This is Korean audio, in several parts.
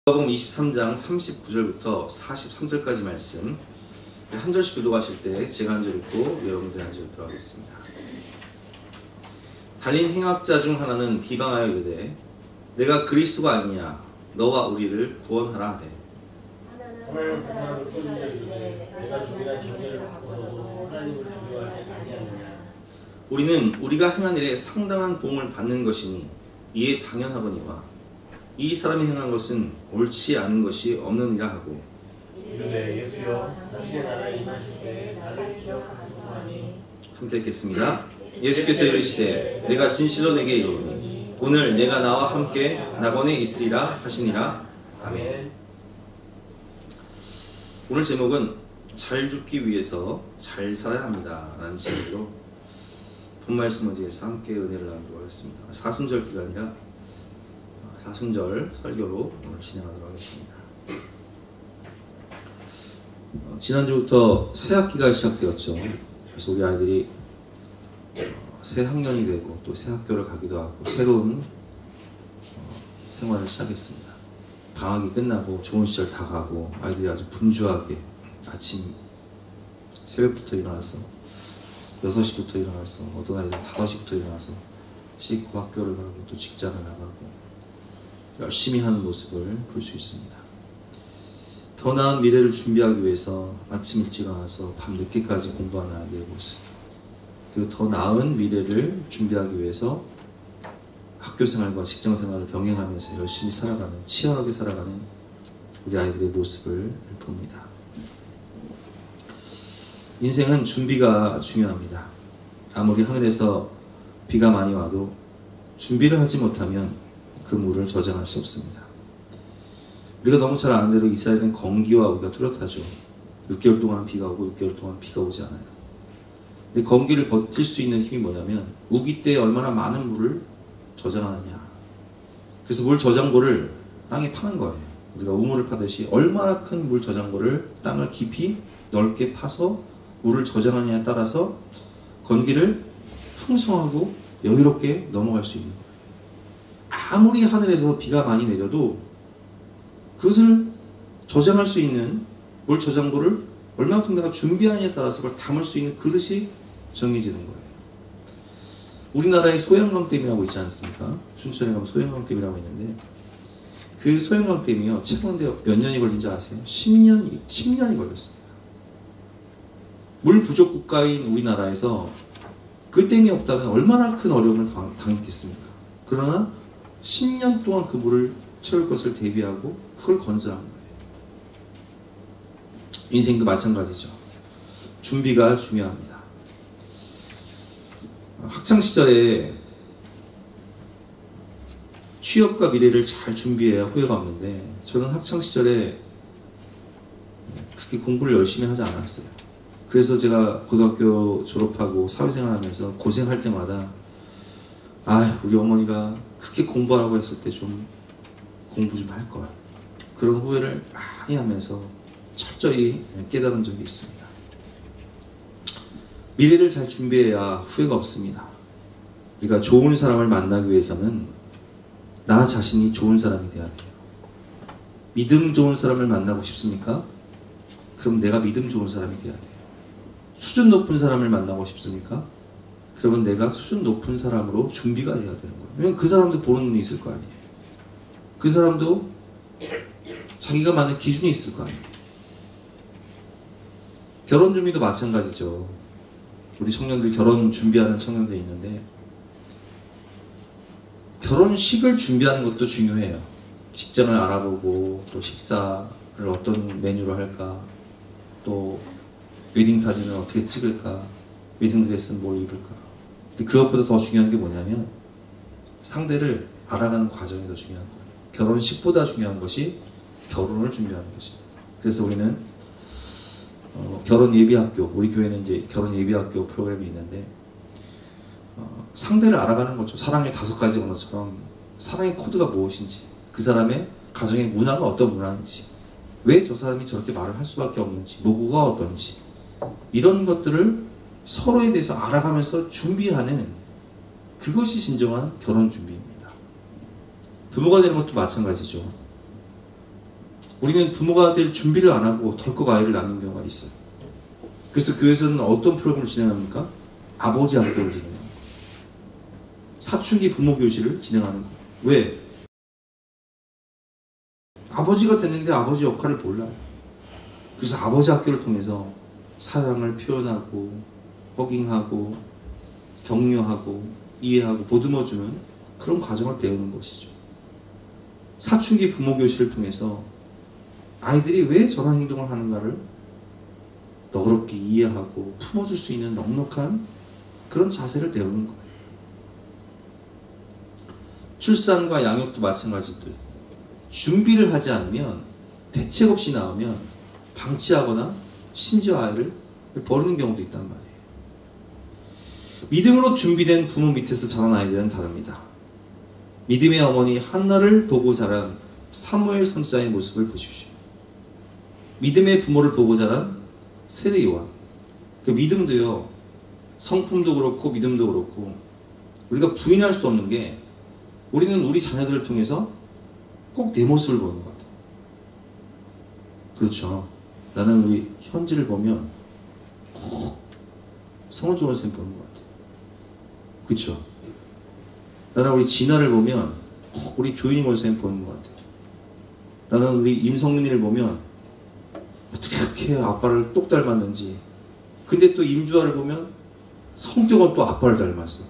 마가복음 23장 39절부터 43절까지 말씀 한 절씩 교독하실 때 제가 한 절 읽고 여러분들 한 절 들어가겠습니다. 달린 행악자 중 하나는 비방하여 이르되 내가 그리스도가 아니냐 너와 우리를 구원하라 하되 하나는 사람을 꽂으려 이르되 내가 그들의 종교를 바꿔서도 하나님을 두려워하지 아니하느냐. 우리는 우리가 행한 일에 상당한 보응을 받는 것이니 이에 당연하거니와 이 사람이 행한 것은 옳지 않은 것이 없느니라 하고 이르되 예수여 당신의 나라에 임하실 때 나를 기억하소서 하니. 함께 읽겠습니다. 예수께서 이르시되 내가 진실로 내게 이르노니 오늘 내가 나와 함께 낙원에 있으리라 하시니라. 아멘. 오늘 제목은 잘 죽기 위해서 잘 살아야 합니다 라는 제목으로 본 말씀을 위해서 함께 은혜를 나누도록 하겠습니다. 사순절 기간이라 사순절 설교로 오늘 진행하도록 하겠습니다. 지난주부터 새 학기가 시작되었죠. 그래서 우리 아이들이 새 학년이 되고 또 새 학교를 가기도 하고 새로운 생활을 시작했습니다. 방학이 끝나고 좋은 시절 다 가고 아이들이 아주 분주하게 아침 새벽부터 일어나서 6시부터 일어나서 어떤 아이들은 5시부터 일어나서 씻고 학교를 가고 또 직장을 나가고 열심히 하는 모습을 볼 수 있습니다. 더 나은 미래를 준비하기 위해서 아침 일찍 일어나서 밤 늦게까지 공부하는 아이들의 모습, 그리고 더 나은 미래를 준비하기 위해서 학교 생활과 직장 생활을 병행하면서 열심히 살아가는, 치열하게 살아가는 우리 아이들의 모습을 봅니다. 인생은 준비가 중요합니다. 아무리 하늘에서 비가 많이 와도 준비를 하지 못하면 그 물을 저장할 수 없습니다. 우리가 너무 잘 아는 대로 이스라엘은 건기와 우기가 뚜렷하죠. 6개월 동안 비가 오고 6개월 동안 비가 오지 않아요. 근데 건기를 버틸 수 있는 힘이 뭐냐면 우기 때 얼마나 많은 물을 저장하느냐. 그래서 물 저장고를 땅에 파는 거예요. 우리가 우물을 파듯이 얼마나 큰 물 저장고를 땅을 깊이 넓게 파서 물을 저장하느냐에 따라서 건기를 풍성하고 여유롭게 넘어갈 수 있는 거예요. 아무리 하늘에서 비가 많이 내려도 그것을 저장할 수 있는 물 저장고를 얼마큼 내가 준비하느냐에 따라서 그걸 담을 수 있는 그릇이 정해지는 거예요. 우리나라에 소양강댐이라고 있지 않습니까? 춘천에 가면 소양강댐이라고 있는데 그 소양강댐이요 최근에 몇 년이 걸린지 아세요? 10년이 걸렸습니다. 물 부족 국가인 우리나라에서 그 댐이 없다면 얼마나 큰 어려움을 당했겠습니까? 그러나 10년 동안 그 물을 채울 것을 대비하고 그걸 건설한 거예요. 인생도 마찬가지죠. 준비가 중요합니다. 학창시절에 취업과 미래를 잘 준비해야 후회가 없는데 저는 학창시절에 그렇게 공부를 열심히 하지 않았어요. 그래서 제가 고등학교 졸업하고 사회생활하면서 고생할 때마다 우리 어머니가 그렇게 공부하라고 했을 때 좀 공부 좀 할 걸. 그런 후회를 많이 하면서 철저히 깨달은 적이 있습니다. 미래를 잘 준비해야 후회가 없습니다. 우리가 좋은 사람을 만나기 위해서는 나 자신이 좋은 사람이 돼야 돼요. 믿음 좋은 사람을 만나고 싶습니까? 그럼 내가 믿음 좋은 사람이 돼야 돼요. 수준 높은 사람을 만나고 싶습니까? 그러면 내가 수준 높은 사람으로 준비가 돼야 되는 거예요. 왜냐면 그 사람도 보는 눈이 있을 거 아니에요. 그 사람도 자기가 맞는 기준이 있을 거 아니에요. 결혼 준비도 마찬가지죠. 우리 청년들 결혼 준비하는 청년들이 있는데 결혼식을 준비하는 것도 중요해요. 직장을 알아보고 또 식사를 어떤 메뉴로 할까, 또 웨딩 사진을 어떻게 찍을까, 웨딩 드레스는 뭘 입을까. 근데 그것보다 더 중요한 게 뭐냐면 상대를 알아가는 과정이 더 중요한 거예요. 결혼식보다 중요한 것이 결혼을 준비하는 것입니다. 그래서 우리는 결혼 예비학교, 우리 교회는 이제 결혼 예비학교 프로그램이 있는데 상대를 알아가는 거죠. 사랑의 5가지 언어처럼 사랑의 코드가 무엇인지, 그 사람의 가정의 문화가 어떤 문화인지, 왜 저 사람이 저렇게 말을 할 수밖에 없는지, 모구가 어떤지, 이런 것들을 서로에 대해서 알아가면서 준비하는 그것이 진정한 결혼 준비입니다. 부모가 되는 것도 마찬가지죠. 우리는 부모가 될 준비를 안 하고 덜컥 아이를 낳는 경우가 있어요. 그래서 교회에서는 어떤 프로그램을 진행합니까? 아버지 학교를 진행합니다. 사춘기 부모 교실을 진행하는 거예요. 왜? 아버지가 됐는데 아버지 역할을 몰라요. 그래서 아버지 학교를 통해서 사랑을 표현하고 허깅하고 격려하고 이해하고 보듬어주는 그런 과정을 배우는 것이죠. 사춘기 부모 교실을 통해서 아이들이 왜 저런 행동을 하는가를 너그럽게 이해하고 품어줄 수 있는 넉넉한 그런 자세를 배우는 거예요. 출산과 양육도 마찬가지도 준비를 하지 않으면 대책 없이 나오면 방치하거나 심지어 아이를 버리는 경우도 있단 말이에요. 믿음으로 준비된 부모 밑에서 자란 아이들은 다릅니다. 믿음의 어머니 한나를 보고 자란 사무엘 선지자의 모습을 보십시오. 믿음의 부모를 보고 자란 세례요한. 그 믿음도요, 성품도 그렇고 믿음도 그렇고 우리가 부인할 수 없는 게 우리는 우리 자녀들을 통해서 꼭 내 모습을 보는 것 같아요. 그렇죠. 나는 우리 현지를 보면 꼭 성원종원 쌤 보는 것 같아요. 그렇죠. 나는 우리 진아를 보면 꼭 우리 조인희 원쌤 보는 것 같아요. 나는 우리 임성민이를 보면 어떻게 그렇게 아빠를 똑 닮았는지. 근데 또 임주아를 보면 성격은 또 아빠를 닮았어.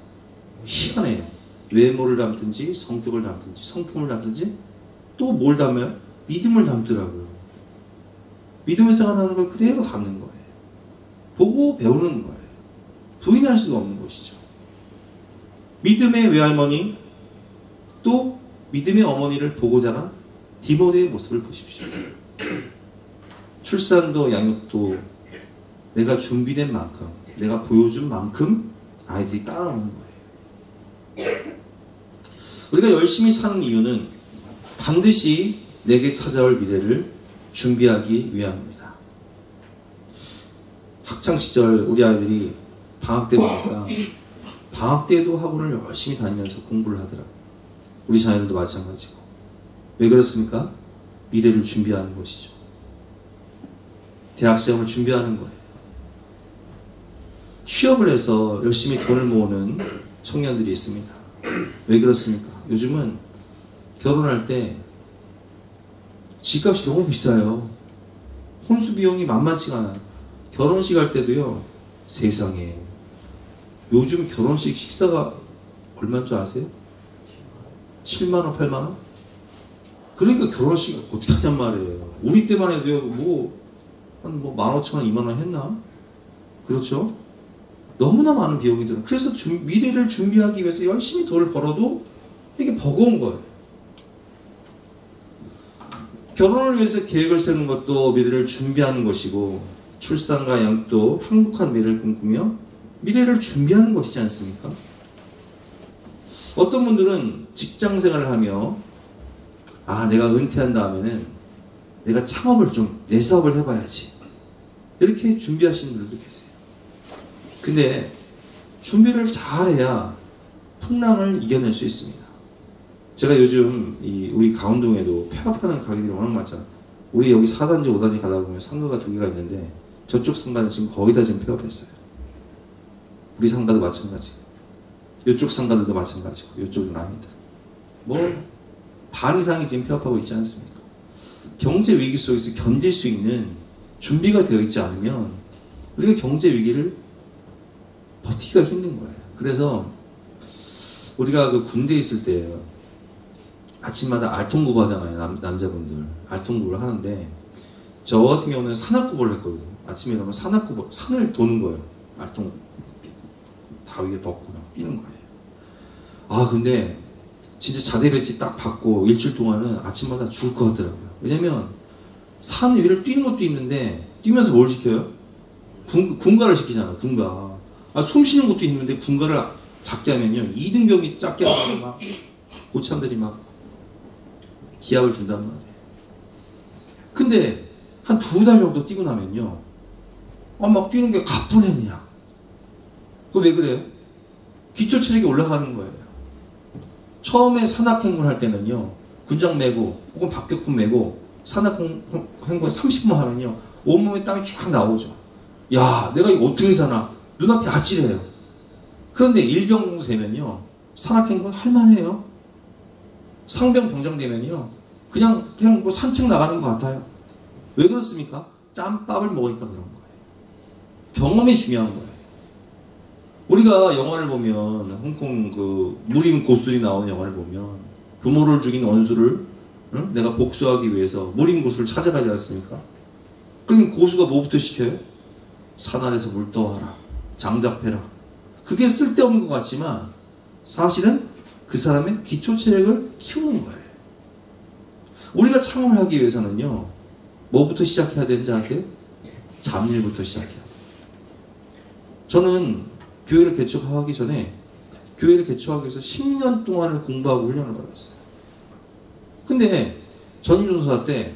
희한해요. 외모를 닮든지 성격을 닮든지 성품을 닮든지 또 뭘 닮아요? 믿음을 닮더라고요. 믿음을 생각하는 걸 그대로 닮는 거예요. 보고 배우는 거예요. 부인할 수가 없는 것이죠. 믿음의 외할머니 또 믿음의 어머니를 보고 자란 디모데의 모습을 보십시오. 출산도 양육도 내가 준비된 만큼, 내가 보여준 만큼 아이들이 따라오는 거예요. 우리가 열심히 사는 이유는 반드시 내게 찾아올 미래를 준비하기 위함입니다. 학창시절 우리 아이들이 방학 때 보니까 방학 때도 학원을 열심히 다니면서 공부를 하더라고요. 우리 자녀들도 마찬가지고. 왜 그렇습니까? 미래를 준비하는 것이죠. 대학 시험을 준비하는 거예요. 취업을 해서 열심히 돈을 모으는 청년들이 있습니다. 왜 그렇습니까? 요즘은 결혼할 때 집값이 너무 비싸요. 혼수 비용이 만만치가 않아요. 결혼식 할 때도요. 세상에 요즘 결혼식 식사가 얼마인 줄 아세요? 7만원, 8만원? 그러니까 결혼식 어떻게 하냔 말이에요. 우리 때만 해도요. 한 15,000원, 2만원 했나? 그렇죠? 너무나 많은 비용이 들어요. 그래서 미래를 준비하기 위해서 열심히 돈을 벌어도 이게 버거운 거예요. 결혼을 위해서 계획을 세우는 것도 미래를 준비하는 것이고 출산과 양육도 행복한 미래를 꿈꾸며 미래를 준비하는 것이지 않습니까? 어떤 분들은 직장 생활을 하며 내가 은퇴한 다음에는 내가 창업을 좀 내 사업을 해봐야지 이렇게 준비하시는 분들도 계세요. 근데 준비를 잘해야 풍랑을 이겨낼 수 있습니다. 제가 요즘 우리 강원동에도 폐업하는 가게들이 워낙 많잖아요. 우리 여기 4단지, 5단지 가다 보면 상가가 2개가 있는데 저쪽 상가는 지금 거의 다 지금 폐업했어요. 우리 상가도 마찬가지고 이쪽 상가들도 마찬가지고 이쪽은 아니다. 반 이상이 지금 폐업하고 있지 않습니까? 경제 위기 속에서 견딜 수 있는 준비가 되어 있지 않으면 우리가 경제 위기를 버티기가 힘든 거예요. 그래서 우리가 그 군대에 있을 때 아침마다 알통구부 하잖아요. 남자분들 알통구부를 하는데 저 같은 경우는 산악구부를 했거든요. 아침에 일어나면 산악구부 산을 도는 거예요. 알통 다 위에 벗고 뛰는 거예요. 근데 진짜 자대 배치 딱 받고 일주일 동안은 아침마다 죽을 것 같더라고요. 왜냐면 산 위를 뛰는 것도 있는데 뛰면서 뭘 시켜요? 군가를 시키잖아. 군가. 숨 쉬는 것도 있는데 군가를 작게 하면요 2등병이 작게 하면 막 고참들이 막 기합을 준단 말이에요. 근데 한 2달 정도 뛰고 나면요 막 뛰는 게 가뿐해 그냥. 그거 왜 그래요? 기초 체력이 올라가는 거예요. 처음에 산악행군 할 때는요 군장 메고 혹은 박격품 메고 산악 행군 30분 하면요 온몸에 땀이 쫙 나오죠. 야, 내가 이거 어떻게 사나? 눈앞이 아찔해요. 그런데 일병 정도 되면요 산악 행군 할만해요. 상병 병장 되면요 그냥 뭐 산책 나가는 것 같아요. 왜 그렇습니까? 짬밥을 먹으니까 그런 거예요. 경험이 중요한 거예요. 우리가 영화를 보면 홍콩 그 무림 고수들이 나오는 영화를 보면 부모를 죽인 원수를 내가 복수하기 위해서 무림 고수를 찾아가지 않습니까? 그럼 고수가 뭐부터 시켜요? 산 아래서 물 떠와라. 장작패라. 그게 쓸데없는 것 같지만 사실은 그 사람의 기초 체력을 키우는 거예요. 우리가 창업을 하기 위해서는요 뭐부터 시작해야 되는지 아세요? 잡일부터 시작해야 돼요. 저는 교회를 개척하기 전에 교회를 개척하기 위해서 10년 동안을 공부하고 훈련을 받았어요. 근데 전임전도사 때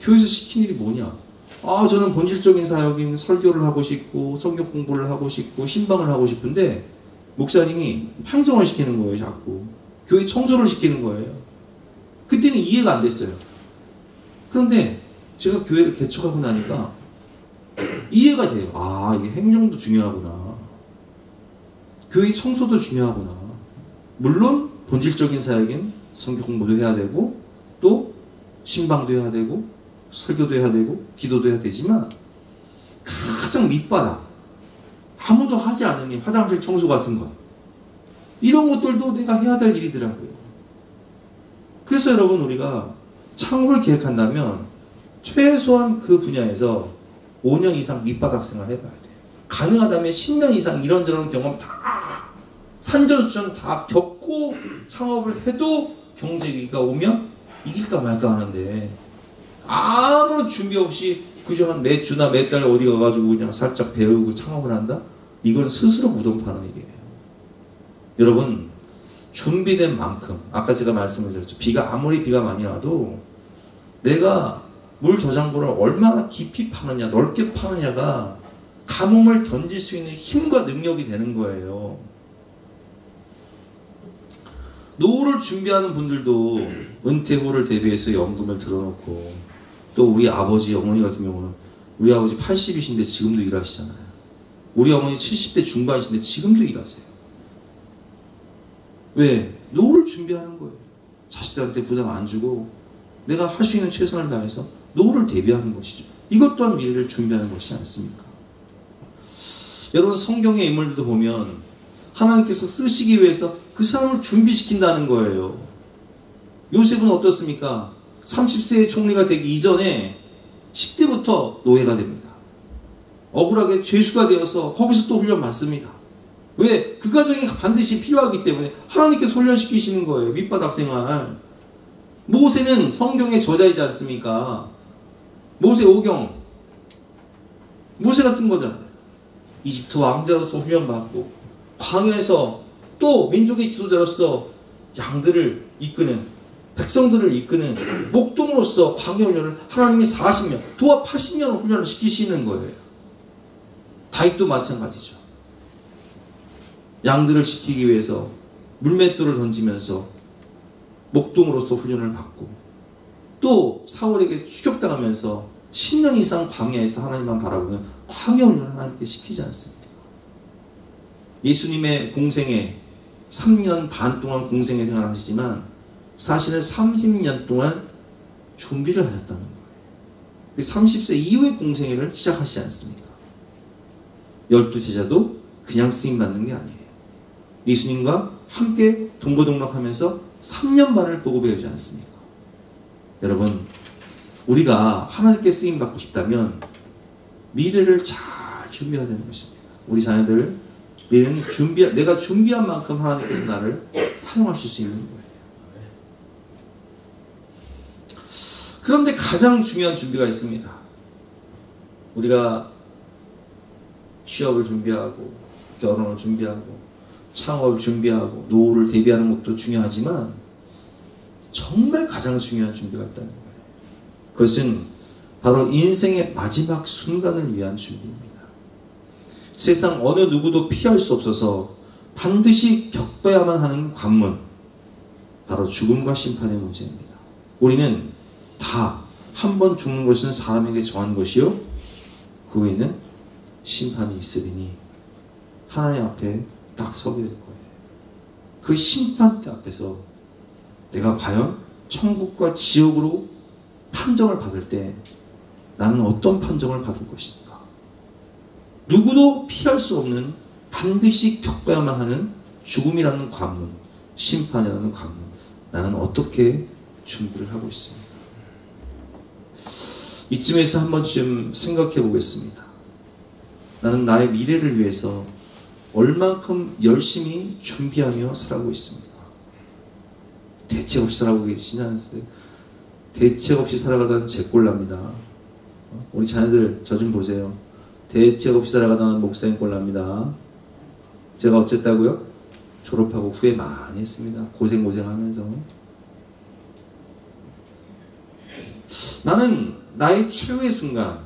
교회에서 시킨 일이 뭐냐? 아, 저는 본질적인 사역인 설교를 하고 싶고 성경 공부를 하고 싶고 신방을 하고 싶은데 목사님이 행정을 시키는 거예요. 자꾸 교회 청소를 시키는 거예요. 그때는 이해가 안 됐어요. 그런데 제가 교회를 개척하고 나니까 이해가 돼요. 아, 이게 행정도 중요하구나. 교회 청소도 중요하구나. 물론 본질적인 사역인 성경 공부도 해야 되고 또 신방도 해야 되고 설교도 해야 되고 기도도 해야 되지만 가장 밑바닥 아무도 하지 않은 일, 화장실 청소 같은 것 이런 것들도 내가 해야 될 일이더라고요. 그래서 여러분 우리가 창업을 계획한다면 최소한 그 분야에서 5년 이상 밑바닥 생활을 해봐야 돼요. 가능하다면 10년 이상 이런저런 경험 다 산전수전 다 겪고 창업을 해도 경제위기가 오면 이길까 말까 하는데 아무런 준비 없이 그저 한 몇 주나 몇 달 어디 가가지고 그냥 살짝 배우고 창업을 한다? 이건 스스로 무덤 파는 일이에요. 여러분 준비된 만큼 아까 제가 말씀을 드렸죠. 아무리 비가 많이 와도 내가 물 저장고를 얼마나 깊이 파느냐 넓게 파느냐가 가뭄을 견딜 수 있는 힘과 능력이 되는 거예요. 노후를 준비하는 분들도 은퇴 후를 대비해서 연금을 들어놓고 또 우리 아버지 어머니 같은 경우는 우리 아버지 80이신데 지금도 일하시잖아요. 우리 어머니 70대 중반이신데 지금도 일하세요. 왜? 노후를 준비하는 거예요. 자식들한테 부담 안 주고 내가 할 수 있는 최선을 다해서 노후를 대비하는 것이죠. 이것 또한 미래를 준비하는 것이 않습니까? 여러분 성경의 인물들도 보면 하나님께서 쓰시기 위해서 그 사람을 준비시킨다는 거예요. 요셉은 어떻습니까? 30세의 총리가 되기 이전에 10대부터 노예가 됩니다. 억울하게 죄수가 되어서 거기서 또 훈련 받습니다. 왜? 그 과정이 반드시 필요하기 때문에 하나님께서 훈련시키시는 거예요. 밑바닥 생활. 모세는 성경의 저자이지 않습니까? 모세 오경 모세가 쓴 거잖아요. 이집트 왕자로서 훈련받고 광야에서 또 민족의 지도자로서 양들을 이끄는 백성들을 이끄는 목동으로서 광야 훈련을 하나님이 40년 도합 80년 훈련을 시키시는 거예요. 다윗도 마찬가지죠. 양들을 지키기 위해서 물맷돌을 던지면서 목동으로서 훈련을 받고 또 사울에게 추격당하면서 10년 이상 광야에서 하나님만 바라보는 광야 훈련을 하나님께 시키지 않습니다. 예수님의 공생에 3년 반 동안 공생의 생활을 하시지만 사실은 30년 동안 준비를 하셨다는 거예요. 30세 이후에 공생애를 시작하시지 않습니까? 12제자도 그냥 쓰임받는 게 아니에요. 예수님과 함께 동고동락하면서 3년 반을 보고 배우지 않습니까? 여러분 우리가 하나님께 쓰임받고 싶다면 미래를 잘 준비해야 되는 것입니다. 우리 자녀들 미래는 내가 준비한 만큼 하나님께서 나를 사용하실 수 있는 거예요. 그런데 가장 중요한 준비가 있습니다. 우리가 취업을 준비하고 결혼을 준비하고 창업을 준비하고 노후를 대비하는 것도 중요하지만 정말 가장 중요한 준비가 있다는 거예요. 그것은 바로 인생의 마지막 순간을 위한 준비입니다. 세상 어느 누구도 피할 수 없어서 반드시 겪어야만 하는 관문, 바로 죽음과 심판의 문제입니다. 우리는 다 한 번 죽는 것은 사람에게 정한 것이요 그 후에는 심판이 있으리니 하나님 앞에 딱 서게 될 거예요. 그 심판대 앞에서 내가 과연 천국과 지옥으로 판정을 받을 때 나는 어떤 판정을 받을 것인가? 누구도 피할 수 없는 반드시 겪어야만 하는 죽음이라는 관문, 심판이라는 관문, 나는 어떻게 준비를 하고 있습니다. 이쯤에서 한 번쯤 생각해 보겠습니다. 나는 나의 미래를 위해서 얼만큼 열심히 준비하며 살아가고 있습니까? 대책 없이 살아가고 계시지 않으세요? 대책 없이 살아가다는 제 꼴납니다. 우리 자녀들 저 좀 보세요. 대책 없이 살아가다는 목사님 꼴납니다. 제가 어쨌다고요? 졸업하고 후회 많이 했습니다. 고생하면서. 나는 나의 최후의 순간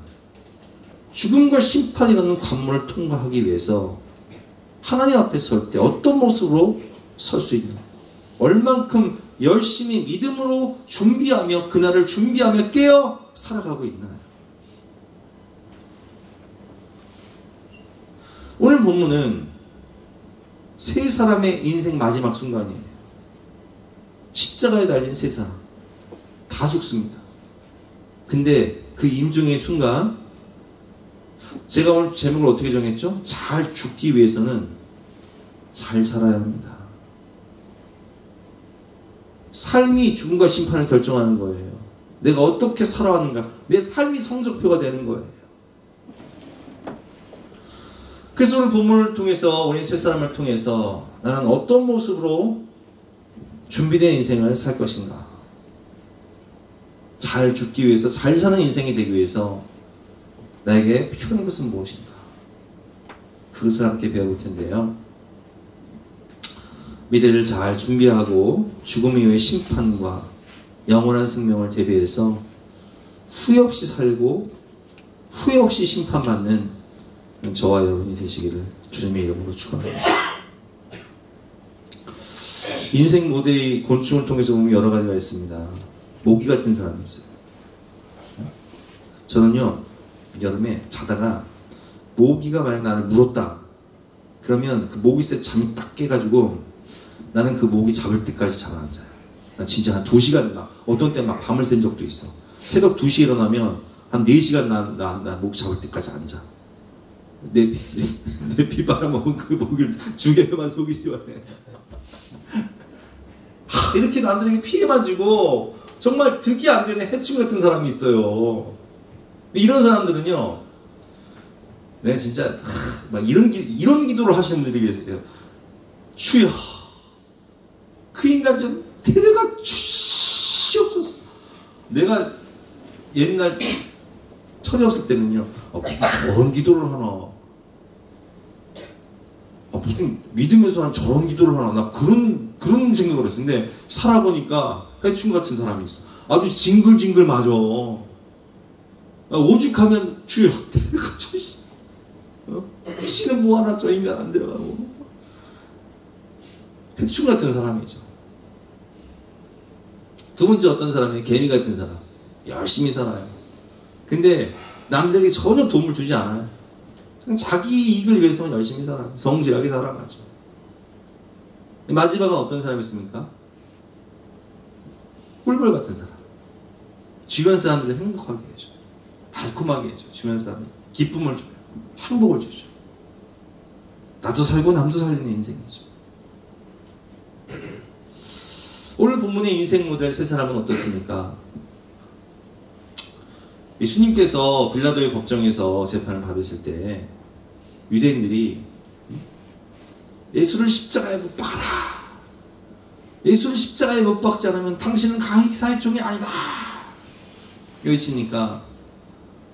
죽음과 심판이라는 관문을 통과하기 위해서 하나님 앞에 설 때 어떤 모습으로 설 수 있나? 얼만큼 열심히 믿음으로 준비하며 그날을 준비하며 깨어 살아가고 있나요? 오늘 본문은 세 사람의 인생 마지막 순간이에요. 십자가에 달린 세 사람 다 죽습니다. 근데 그 임종의 순간, 제가 오늘 제목을 어떻게 정했죠? 잘 죽기 위해서는 잘 살아야 합니다. 삶이 죽음과 심판을 결정하는 거예요. 내가 어떻게 살아왔는가, 내 삶이 성적표가 되는 거예요. 그래서 오늘 본문을 통해서, 우리 세 사람을 통해서 나는 어떤 모습으로 준비된 인생을 살 것인가, 잘 죽기 위해서, 잘 사는 인생이 되기 위해서 나에게 필요한 것은 무엇인가, 그것을 함께 배워볼 텐데요. 미래를 잘 준비하고 죽음 이후의 심판과 영원한 생명을 대비해서 후회 없이 살고 후회 없이 심판받는 저와 여러분이 되시기를 주님의 이름으로 축원합니다. 인생 모델의 곤충을 통해서 보면 여러 가지가 있습니다. 모기 같은 사람이 있어요. 저는요, 여름에 자다가 모기가 만약 나를 물었다 그러면 그 모기새 잠이 딱 깨가지고 나는 그 모기 잡을 때까지 잠 안 자요. 난 진짜 한 2시간, 막 어떤 때 막 밤을 샌 적도 있어. 새벽 2시에 일어나면 한 4시간 난 모기 잡을 때까지 안 자. 내 피 빨아먹은 그 모기를 죽여야만 속이 시원해. 이렇게 남들에게 피해만 주고 정말 득이 안 되는 해충 같은 사람이 있어요. 이런 사람들은요, 내가 진짜 막 이런 기도를 하시는 분들이 계세요. 주여, 그 인간 좀 데려가 주시옵소서. 내가 옛날 철이 없을 때는요, 무슨 저런 기도를 하나, 무슨 믿음의 사람 저런 기도를 하나, 나 그런 생각을 했는데 살아보니까 해충 같은 사람이 있어. 아주 징글징글 맞아. 오죽하면 주여 데려가 주시. 귀신은 뭐 하나 저 인간 안 데려가고. 해충 같은 사람이죠. 두 번째 어떤 사람이 개미 같은 사람. 열심히 살아요. 근데 남들에게 전혀 도움을 주지 않아요. 그냥 자기 이익을 위해서만 열심히 살아요. 성실하게 살아가죠. 마지막은 어떤 사람이 있습니까? 꿀벌 같은 사람. 주변 사람들을 행복하게 해줘요. 달콤하게 해줘요. 주변 사람들 기쁨을 줘요. 행복을 주죠. 나도 살고 남도 살리는 인생이죠. 오늘 본문의 인생 모델 세 사람은 어떻습니까? 예수님께서 빌라도의 법정에서 재판을 받으실 때 유대인들이 예수를 십자가에 못 박아라. 예수를 십자가에 못 박지 않으면 당신은 가이사의 종이 아니다. 여기시니까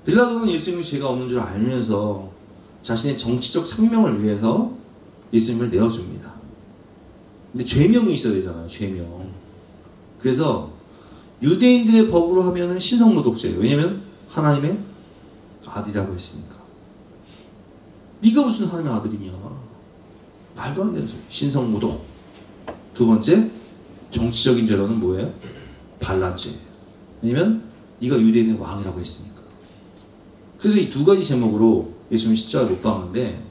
빌라도는 예수님이 죄가 없는 줄 알면서 자신의 정치적 생명을 위해서 예수님을 내어줍니다. 근데 죄명이 있어야 되잖아요. 죄명. 그래서 유대인들의 법으로 하면은 신성모독죄예요. 왜냐면 하나님의 아들이라고 했으니까. 네가 무슨 하나님의 아들이냐. 말도 안 되는 소리. 신성모독. 두 번째, 정치적인 죄로는 뭐예요? 반란죄. 왜냐면 네가 유대인의 왕이라고 했으니까. 그래서 이 두 가지 제목으로 예수님 십자가를 못 박는데,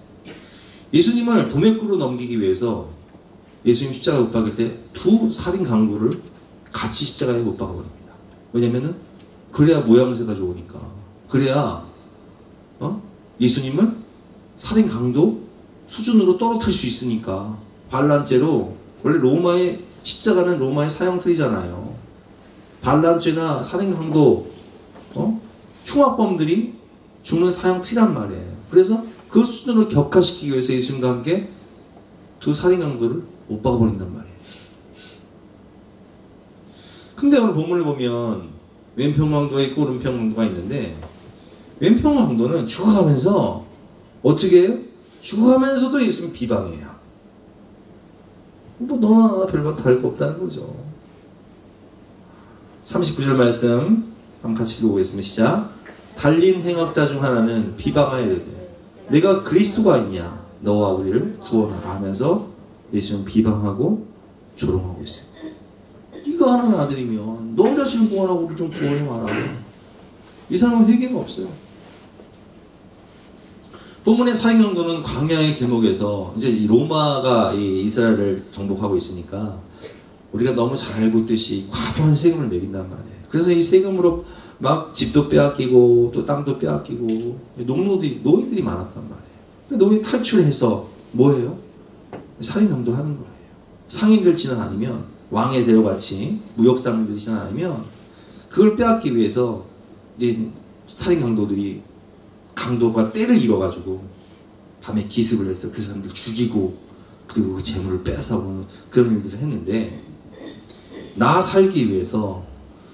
예수님을 도맥구로 넘기기 위해서 예수님 십자가에 못 박을 때 두 살인 강도를 같이 십자가에 못 박아버립니다. 왜냐면은 그래야 모양새가 좋으니까. 그래야 예수님을 살인 강도 수준으로 떨어뜨릴 수 있으니까. 반란죄로, 원래 로마의 십자가는 로마의 사형틀이잖아요. 반란죄나 살인 강도, 흉악범들이 죽는 사형틀이란 말이에요. 그래서 그 수준으로 격화시키기 위해서 예수님과 함께 두 살인 강도를 못 박아버린단 말이에요. 근데 오늘 본문을 보면 왼편 강도가 있고 오른편 강도가 있는데, 왼편 강도는 죽어가면서 어떻게 해요? 죽어가면서도 예수님 비방해요. 뭐 너나 별반 다를 거 없다는 거죠. 39절 말씀 한번 같이 읽어보겠습니다. 시작. 달린 행악자 중 하나는 비방하여 이르되 내가 그리스도가 아니냐 너와 우리를 구원하라 하면서 예수는 비방하고 조롱하고 있어요. 네가 하나님의 아들이면 너 자신을 구원하고 우리를 좀 구원해 와라. 이 사람은 회개가 없어요. 본문의 살인 강도는 광야의 길목에서, 이제 로마가 이 이스라엘을 정복하고 있으니까 우리가 너무 잘 알고 있듯이 과도한 세금을 매긴단 말이에요. 그래서 이 세금으로 막 집도 빼앗기고 또 땅도 빼앗기고 노예들이 많았단 말이에요. 노예 탈출해서 뭐해요? 살인 강도 하는 거예요. 상인들지는 않으면, 왕의 대로같이 무역상인들지는 않으면 그걸 빼앗기 위해서 이제 살인 강도가 때를 잃어가지고 밤에 기습을 해서 그 사람들 죽이고 그리고 그 재물을 뺏어오는 그런 일들을 했는데, 나 살기 위해서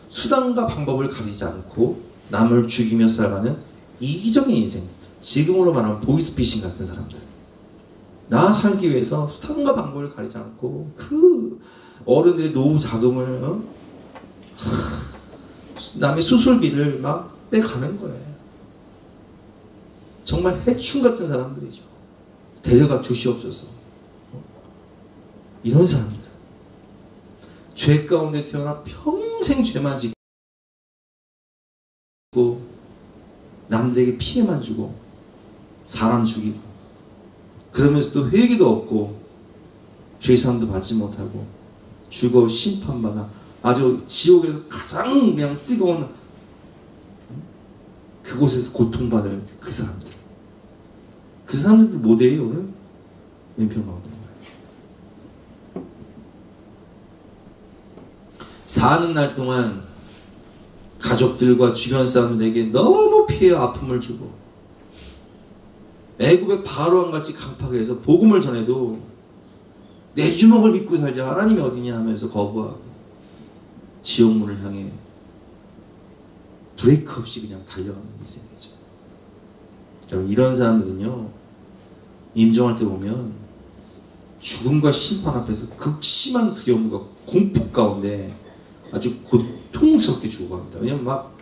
수단과 방법을 가리지 않고 남을 죽이며 살아가는 이기적인 인생, 지금으로 말하면 보이스피싱 같은 사람들, 나 살기 위해서 수단과 방법을 가리지 않고 그 어른들의 노후 자금을 남의 수술비를 막 빼가는 거예요. 정말 해충 같은 사람들이죠. 데려가 주시옵소서. 이런 사람들, 죄 가운데 태어나 평생 죄만 짓고 남들에게 피해만 주고 사람 죽이고, 그러면서도 회개도 없고 죄사함도 받지 못하고 죽어 심판받아 아주 지옥에서 가장 그냥 뜨거운 그곳에서 고통받을 그 사람들, 그 사람들 모델이 오늘 왼편 강도인 거예요. 사는 날 동안 가족들과 주변 사람들에게 너무 피해 아픔을 주고 애굽의 바로왕같이 강팍해서 복음을 전해도 내 주먹을 믿고 살자, 하나님이 어디냐 하면서 거부하고 지옥문을 향해 브레이크 없이 그냥 달려가는 인생이죠. 여러분, 이런 사람들은요, 임종할 때 보면 죽음과 심판 앞에서 극심한 두려움과 공포 가운데 아주 고통스럽게 죽어갑니다. 왜냐면 막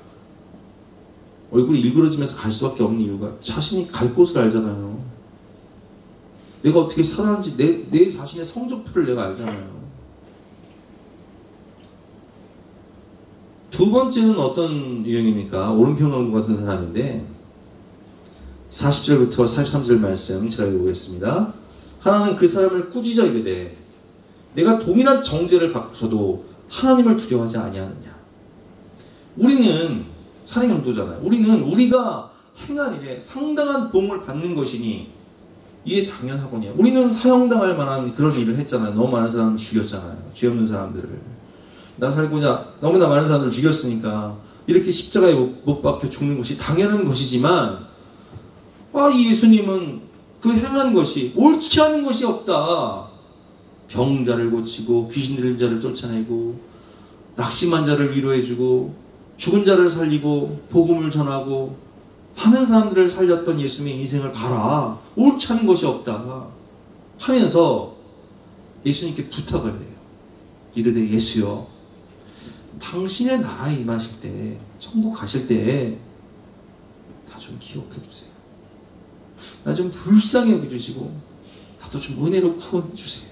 얼굴이 일그러지면서 갈 수밖에 없는 이유가 자신이 갈 곳을 알잖아요. 내가 어떻게 살아는지 내 자신의 성적표를 내가 알잖아요. 두 번째는 어떤 유형입니까? 오른편 강도 같은 사람인데 40절부터 43절 말씀 제가 읽어보겠습니다. 하나는 그 사람을 꾸짖어 이르되 내가 동일한 정죄를 받고서도 하나님을 두려워하지 아니하느냐. 우리는 살인 강도잖아요. 우리는 우리가 행한 일에 상당한 보응을 받는 것이니 이게 당연하거든요. 우리는 사형당할 만한 그런 일을 했잖아요. 너무 많은 사람을 죽였잖아요. 죄 없는 사람들을. 나 살고자 너무나 많은 사람들을 죽였으니까 이렇게 십자가에 못 박혀 죽는 것이 당연한 것이지만, 이 예수님은 그 행한 것이 옳지 않은 것이 없다. 병자를 고치고 귀신 들린 자를 쫓아내고 낙심한 자를 위로해주고 죽은 자를 살리고 복음을 전하고 하는 사람들을 살렸던 예수님의 인생을 봐라. 옳지 않은 것이 없다 하면서 예수님께 부탁을 해요. 이르되 예수여, 당신의 나라에 임하실 때, 천국 가실 때 나 좀 기억해 주세요. 나 좀 불쌍히 여겨주시고 나도 좀 은혜로 구원해 주세요.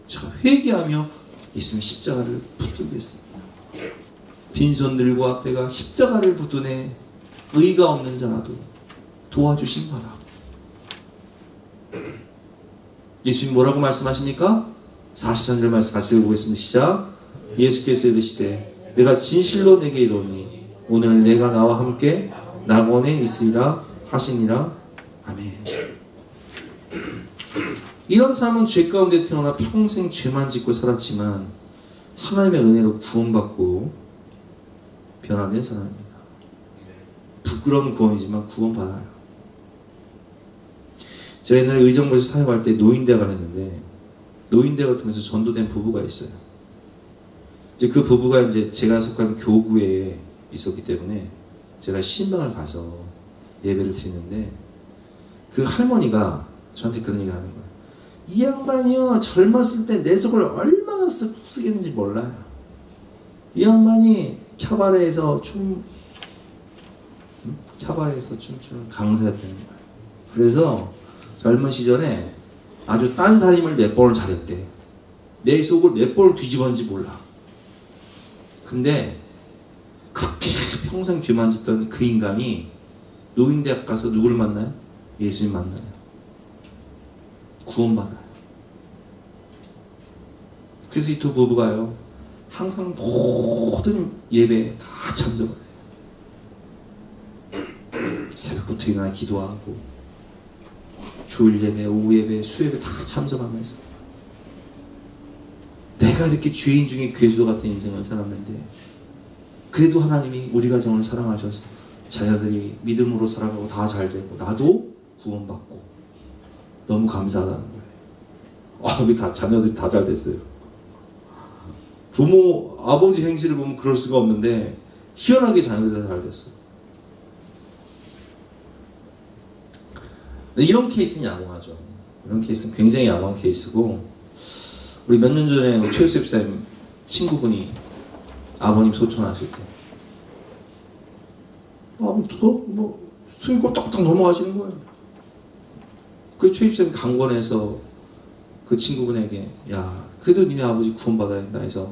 제가 회개하며 예수님의 십자가를 붙들겠습니다. 빈손 들고 앞에가 십자가를 붙드네 의가 없는 자라도 도와주신 거라. 예수님 뭐라고 말씀하십니까? 43절 말씀 같이 읽어보겠습니다. 시작. 예수께서 이르시되 내가 진실로 내게 이르노니 오늘 내가 나와 함께 낙원에 있으리라 하시니라. 아멘. 이런 사람은 죄 가운데 태어나 평생 죄만 짓고 살았지만 하나님의 은혜로 구원받고 변화된 사람입니다. 부끄러운 구원이지만 구원받아요. 제가 옛날에 의정부에서 사역할 때 노인대학을 했는데 노인대학을 통해서 전도된 부부가 있어요. 이제 그 부부가 이제 제가 속한 교구에 있었기 때문에 제가 신방을 가서 예배를 드리는데 그 할머니가 저한테 그런 얘기를 하는 거예요. 이 양반이요 젊었을 때 내 속을 얼마나 쓰겠는지 몰라요. 이 양반이 캬바레에서 춤추는 강사였다는 거예요. 그래서 젊은 시절에 아주 딴살림을 몇 번을 잘했대. 내 속을 몇 번을 뒤집었는지 몰라. 근데 그렇게 평생 죄만 짓던 그 인간이 노인대학 가서 누구를 만나요? 예수님 만나요. 구원받아요. 그래서 이 두 부부가요 항상 모든 예배에 다 참석을 해요. 새벽부터 일어나 기도하고 주일 예배, 오후 예배, 수예배 다 참석하면서 내가 이렇게 죄인 중에 괴수 같은 인생을 살았는데 그래도 하나님이 우리 가정을 사랑하셔서 자녀들이 믿음으로 살아가고 다 잘되고 나도 구원받고 너무 감사하다는 거예요. 우리 다 자녀들이 다 잘됐어요. 부모, 아버지 행실을 보면 그럴 수가 없는데 희한하게 자녀들이 다 잘됐어요. 이런 케이스는 양호하죠. 이런 케이스는 굉장히 양호한 케이스고 우리 몇 년 전에 최우수 집사님 친구분이 아버님 소천하실 때 숨고 딱딱 넘어가시는 거예요. 그 최 집사님 강권해서 그 친구분에게 야 그래도 니네 아버지 구원받아야 된다 해서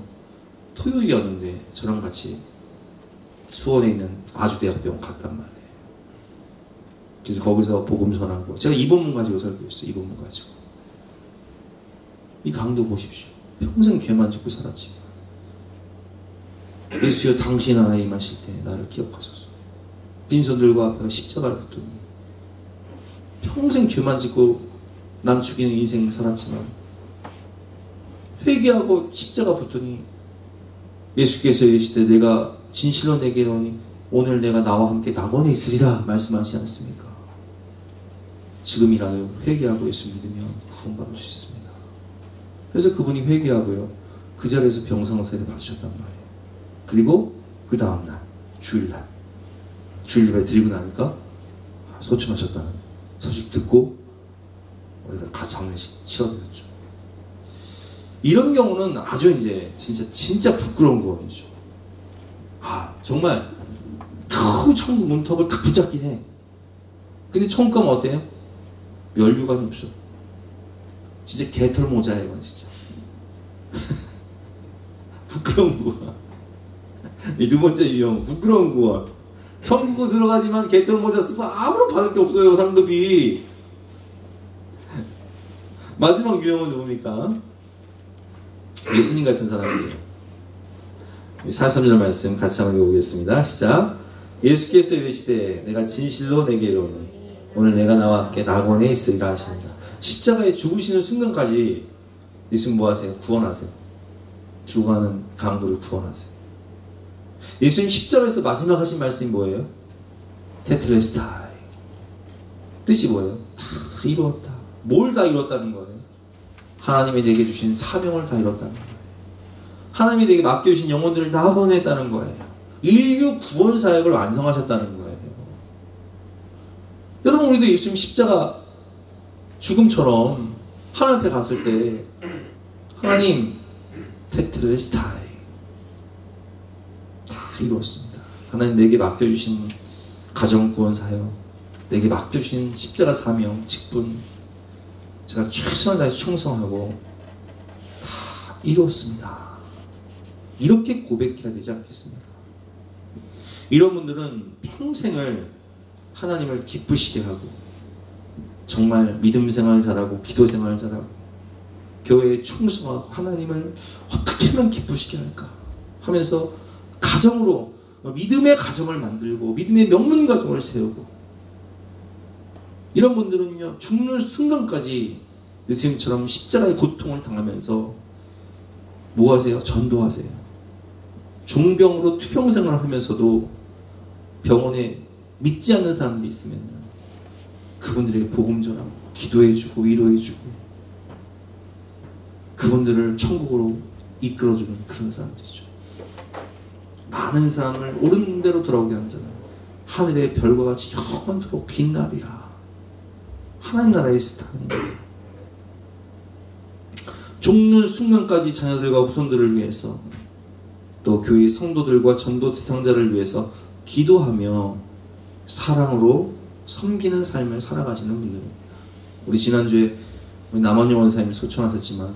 토요일이었는데 저랑 같이 수원에 있는 아주대학병원 갔단 말이에요. 그래서 거기서 복음 전하고 제가 입원문 가지고 살고 있어요. 입원문 가지고 이 강도 보십시오. 평생 죄만 짓고 살았지. 예수여 당신 나라에 임하실 때 나를 기억하소서. 빈손 들고 앞에 십자가를 붙더니 평생 죄만 짓고 남 죽이는 인생 살았지만 회개하고 십자가 붙더니 예수께서 이르시되 내가 진실로 내게 이르노니 오늘 내가 나와 함께 낙원에 있으리라 말씀하시지 않습니까? 지금이라도 회개하고 예수 믿으면 구원받을 수 있습니다. 그래서 그분이 회개하고요 그 자리에서 병상세를 받으셨단 말이에요. 그리고 그 다음날 주일날 주일 예배 드리고 나니까 소천하셨다는 소식 듣고 우리가 가서 장례식 치러드렸죠. 이런 경우는 아주 이제 진짜 부끄러운 구원이죠. 정말 그 천국 문턱을 딱 붙잡긴 해. 근데 천국 가면 어때요? 면류관이 없어. 진짜 개털 모자예요, 진짜. 부끄러운 구원. 이 두 번째 유형, 부끄러운 구원. 천국으로 들어가지만 개털 모자 쓰고 아무런 받을 게 없어요, 상급이. 마지막 유형은 누굽니까? 예수님 같은 사람이죠. 43절 말씀 같이 한번 읽어보겠습니다. 시작. 예수께서 이르시되 내가 진실로 내게 이르노니 오늘 내가 나와 함께 낙원에 있으리라 하십니다. 십자가에 죽으시는 순간까지 예수님 뭐하세요? 구원하세요. 죽어가는 강도를 구원하세요. 예수님 십자가에서 마지막 하신 말씀이 뭐예요? 테텔레스타이. 뜻이 뭐예요? 다 이루었다. 뭘 다 이뤘다는 거예요? 하나님이 내게 주신 사명을 다 이뤘다는 거예요. 하나님이 내게 맡겨주신 영혼들을 다 구원했다는 거예요. 인류 구원 사역을 완성하셨다는 거예요. 여러분 우리도 예수님 십자가 죽음처럼 하나님 앞에 갔을 때 하나님 테텔레스타이 다 이루었습니다. 하나님 내게 맡겨주신 가정 구원 사역, 내게 맡겨주신 십자가 사명, 직분 제가 최선을 다해 충성하고 다 이루었습니다. 이렇게 고백해야 되지 않겠습니까? 이런 분들은 평생을 하나님을 기쁘시게 하고 정말 믿음 생활 잘하고 기도 생활 잘하고 교회에 충성하고 하나님을 어떻게 하면 기쁘시게 할까 하면서 가정으로 믿음의 가정을 만들고 믿음의 명문 가정을 세우고 이런 분들은요 죽는 순간까지 예수님처럼 십자가의 고통을 당하면서 뭐 하세요? 전도하세요. 중병으로 투병생활을 하면서도 병원에 믿지 않는 사람들이 있으면 그분들에게 복음 전하고 기도해주고 위로해주고 그분들을 천국으로 이끌어주는 그런 사람들이죠. 많은 사람을 옳은 대로 돌아오게 하잖아요. 하늘의 별과 같이 영원토록 빛나리라. 하나님 나라의 스타입니다. 죽는 순간까지 자녀들과 후손들을 위해서 또 교회 성도들과 전도 대상자를 위해서 기도하며 사랑으로 섬기는 삶을 살아가시는 분들입니다. 우리 지난주에 남원영 원사님이 소천하셨지만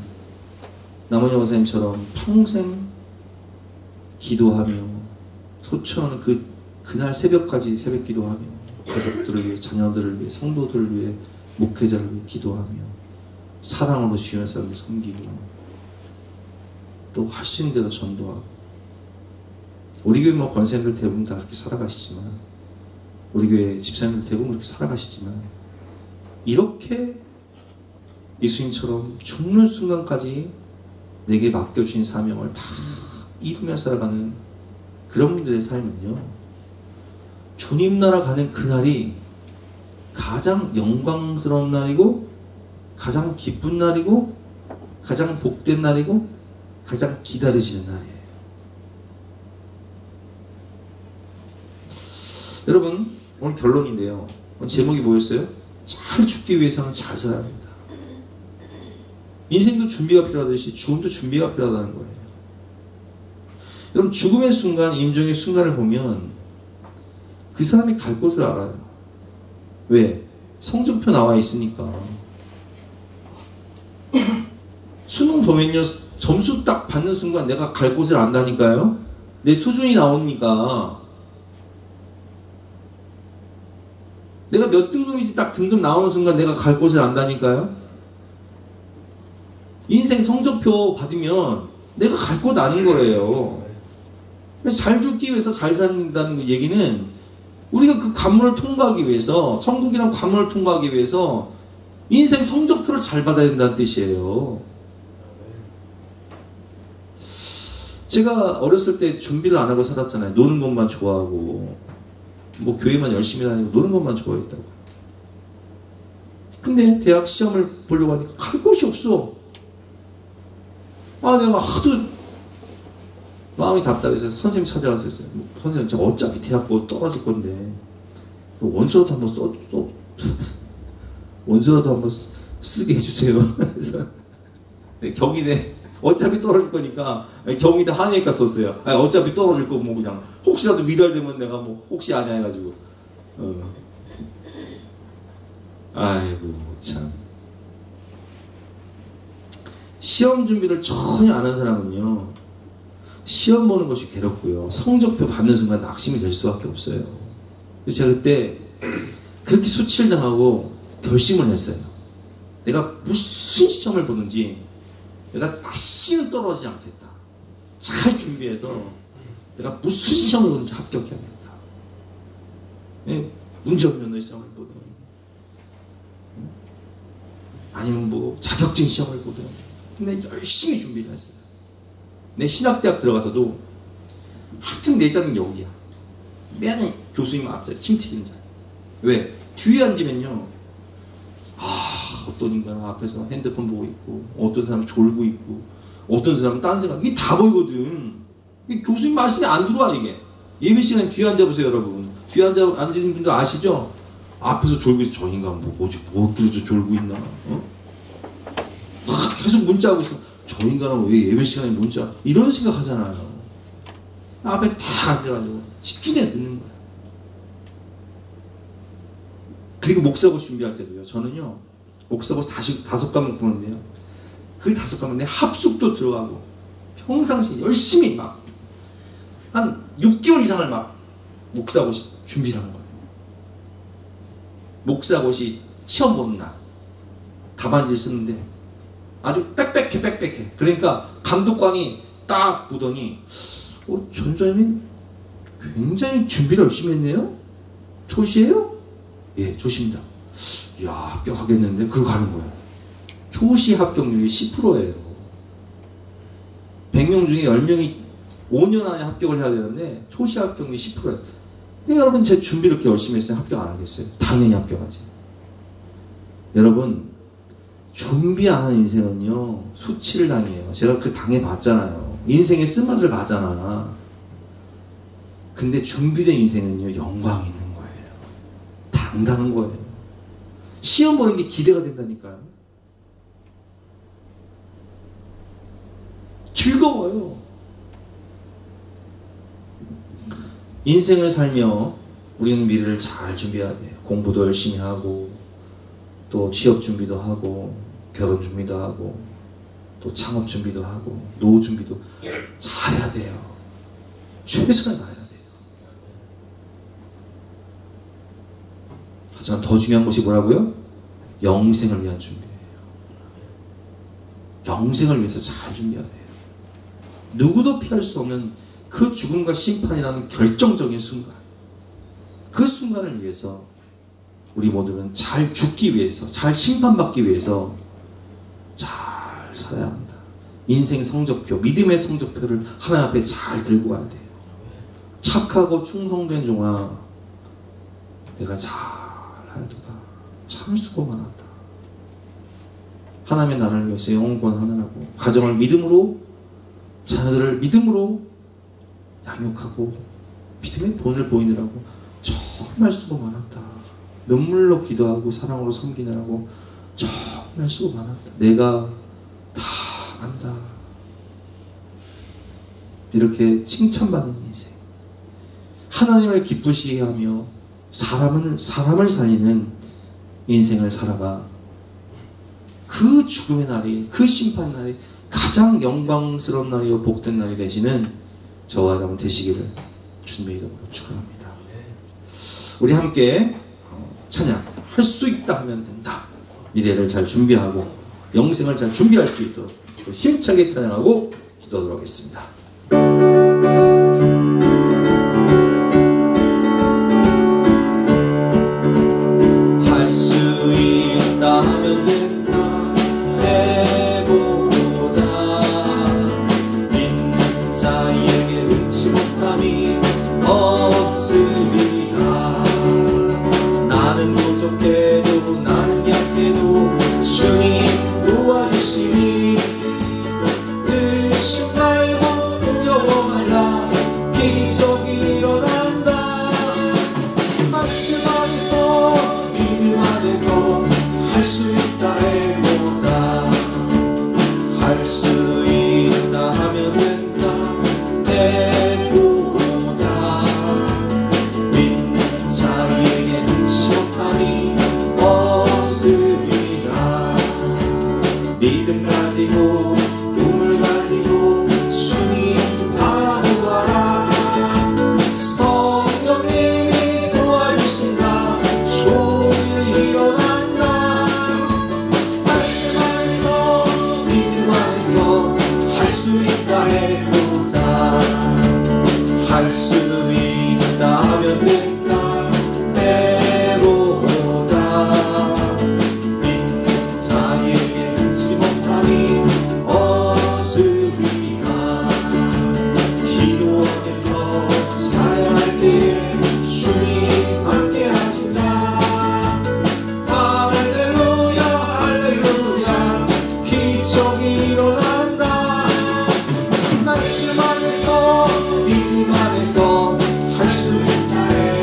남원영 원사님처럼 평생 기도하며 소천하는 그날 새벽까지 새벽 기도하며 가족들을 위해 자녀들을 위해 성도들을 위해 목회자를 위해 기도하며 사랑으로 주변 사람을 섬기고 또 할 수 있는 대로 전도하고 우리 교회 뭐 권사님들 대부분 다 그렇게 살아가시지만 우리 교회 집사님들 대부분 그렇게 살아가시지만 이렇게 예수님처럼 죽는 순간까지 내게 맡겨주신 사명을 다 이루며 살아가는 그런 분들의 삶은요 주님 나라 가는 그날이 가장 영광스러운 날이고 가장 기쁜 날이고 가장 복된 날이고 가장 기다려지는 날이에요. 여러분 오늘 결론인데요. 오늘 제목이 뭐였어요? 잘 죽기 위해서는 잘 살아야 합니다. 인생도 준비가 필요하듯이 죽음도 준비가 필요하다는 거예요. 여러분 죽음의 순간, 임종의 순간을 보면 그 사람이 갈 곳을 알아요. 왜? 성적표 나와 있으니까. 수능 보면요 점수 딱 받는 순간 내가 갈 곳을 안다니까요. 내 수준이 나오니까 내가 몇 등급인지 딱 등급 나오는 순간 내가 갈 곳을 안다니까요. 인생 성적표 받으면 내가 갈 곳 아는 거예요. 잘 죽기 위해서 잘 산다는 얘기는 우리가 그 관문을 통과하기 위해서 천국이란 관문을 통과하기 위해서 인생 성적표를 잘 받아야 된다는 뜻이에요. 제가 어렸을 때 준비를 안 하고 살았잖아요. 노는 것만 좋아하고 뭐 교회만 열심히 다니고 노는 것만 좋아했다고. 근데 대학 시험을 보려고 하니까 갈 곳이 없어. 내가 하도 마음이 답답해서 선생님 찾아가서 했어요. 선생님 저 어차피 대학 뭐 떨어질 건데 원서라도 한번 원서라도 한번 쓰게 해주세요. 그래서 경희대 어차피 떨어질 거니까 경희대 한의과 썼어요. 어차피 떨어질 거 뭐 그냥 혹시라도 미달되면 내가 뭐 혹시 아냐 해가지고 아이고 참 시험 준비를 전혀 안 한 사람은요 시험 보는 것이 괴롭고요 성적표 받는 순간 낙심이 될 수밖에 없어요. 제가 그때 그렇게 수치를 당하고 결심을 했어요. 내가 무슨 시험을 보는지 내가 다시는 떨어지지 않겠다. 잘 준비해서 내가 무슨 시험을 보는지 합격해야겠다. 운전면허 시험을 보든 아니면 뭐 자격증 시험을 보든 근데 열심히 준비를 했어요. 내 신학대학 들어가서도 하여튼 내자는 여기야. 맨 교수님 앞자리 침 튀긴 자리. 왜? 뒤에 앉으면요 어떤 인간은 앞에서 핸드폰 보고 있고 어떤 사람은 졸고 있고 어떤 사람은 딴 생각 이게 다 보이거든. 이게 교수님 말씀이 안 들어와. 이게 예배 시간에 뒤에 앉아보세요 여러분. 뒤에 앉으신 분도 아시죠? 앞에서 졸고 있어. 저 인간 뭐 그래서 졸고 있나 계속 문자하고 있어. 저 인간은 왜 예배 시간에 문자 이런 생각 하잖아요. 앞에 다 앉아가지고 집중해서 듣는 거야. 그리고 목사고 준비할 때도요 저는요 목사고 다섯 과목 보는데요 그 5과목 내 합숙도 들어가고 평상시 열심히 막 한 6개월 이상을 막 목사고시 준비를 한 거예요. 목사고시 시험 보는 날 답안지를 쓰는데 아주 빽빽해. 그러니까 감독관이 딱 보더니 전사님이 굉장히 준비를 열심히 했네요? 초시예요? 예, 초시입니다. 이야, 합격하겠는데? 그러고 가는 거예요. 초시 합격률이 10%예요. 100명 중에 10명이 5년 안에 합격을 해야 되는데 초시 합격률이 10%예요. 근데 여러분, 제 준비를 그렇게 열심히 했어요? 합격 안 하겠어요? 당연히 합격하지. 여러분, 준비 안 하는 인생은요, 수치를 당해요. 제가 그 당해봤잖아요. 인생의 쓴맛을 봐잖아. 근데 준비된 인생은요, 영광이 있는 거예요. 당당한 거예요. 시험 보는 게 기대가 된다니까요. 즐거워요. 인생을 살며 우리는 미래를 잘 준비해야 돼요. 공부도 열심히 하고, 또 취업 준비도 하고, 결혼 준비도 하고, 또 창업 준비도 하고, 노후 준비도 잘해야 돼요. 최선을 다해야 돼요. 하지만 더 중요한 것이 뭐라고요? 영생을 위한 준비예요. 영생을 위해서 잘 준비해야 돼요. 누구도 피할 수 없는 그 죽음과 심판이라는 결정적인 순간, 그 순간을 위해서 우리 모두는 잘 죽기 위해서, 잘 심판받기 위해서 잘 살아야 합니다. 인생 성적표, 믿음의 성적표를 하나님 앞에 잘 들고 가야 돼요. 착하고 충성된 종아, 내가 잘하도다. 참 수고 많았다. 하나님의 나라를 위해서 영원권 하느라고 가정을 믿음으로, 자녀들을 믿음으로 양육하고 믿음의 본을 보이느라고 정말 수고 많았다. 눈물로 기도하고 사랑으로 섬기느라고 정말 수고 많았다. 내가 다 안다. 이렇게 칭찬받는 인생, 하나님을 기쁘시게 하며 사람을 살리는 인생을 살아가 그 죽음의 날이, 그 심판 날이 가장 영광스러운 날이요 복된 날이 되시는 저와 여러분 되시기를 주님의 이름으로 축원합니다. 우리 함께 찬양, 할 수 있다 하면 된다. 미래를 잘 준비하고 영생을 잘 준비할 수 있도록 힘차게 찬양하고 기도하도록 하겠습니다. 할 수 있다 하면 된다. 해보자. 믿는 자에게 은치 못함이 없으리라. 나는 부족해도 나는 약해도 주님 도와주시니 의심 말고 두려워 말라. 기적이 일어난다. 말씀 안에서 믿음 안에서 할 수 있다 해보자. 할 수 있다 하면 된다. 해보자. 믿는 자에게 눈치 못함이 없으리라. 믿음 가지고 꿈을 가지고 주님 바라보아라. 성령님이 도와주신다. 좋은 일이 일어난다. 말씀 안에서 믿음 안에서 할 수 있다 해보자. 할 수 있다 하면 된다. 해보자. 믿는 자에게 눈치 못함이 없으리라. 기도하면서 찬양할 때 주님 함께 하신다. 할렐루야 할렐루야. 기적이 일어난다. 말씀 안에서 믿음 안에서 할 수 있다.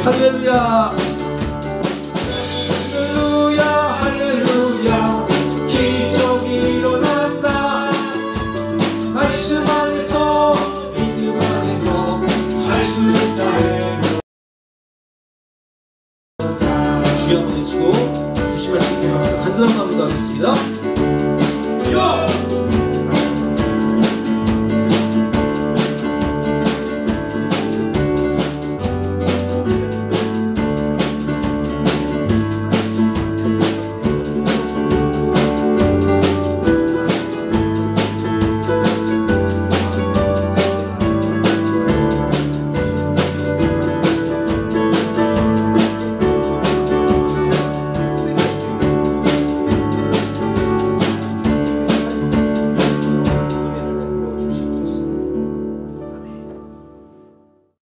할렐루야 할렐루야 할렐루야. 기적이 일어난다. 말씀 안에서 믿음 안에서 할 수 있다. 주여 한번 해주시고 주신 말씀 생각하면서 간절한 마음으로 하겠습니다.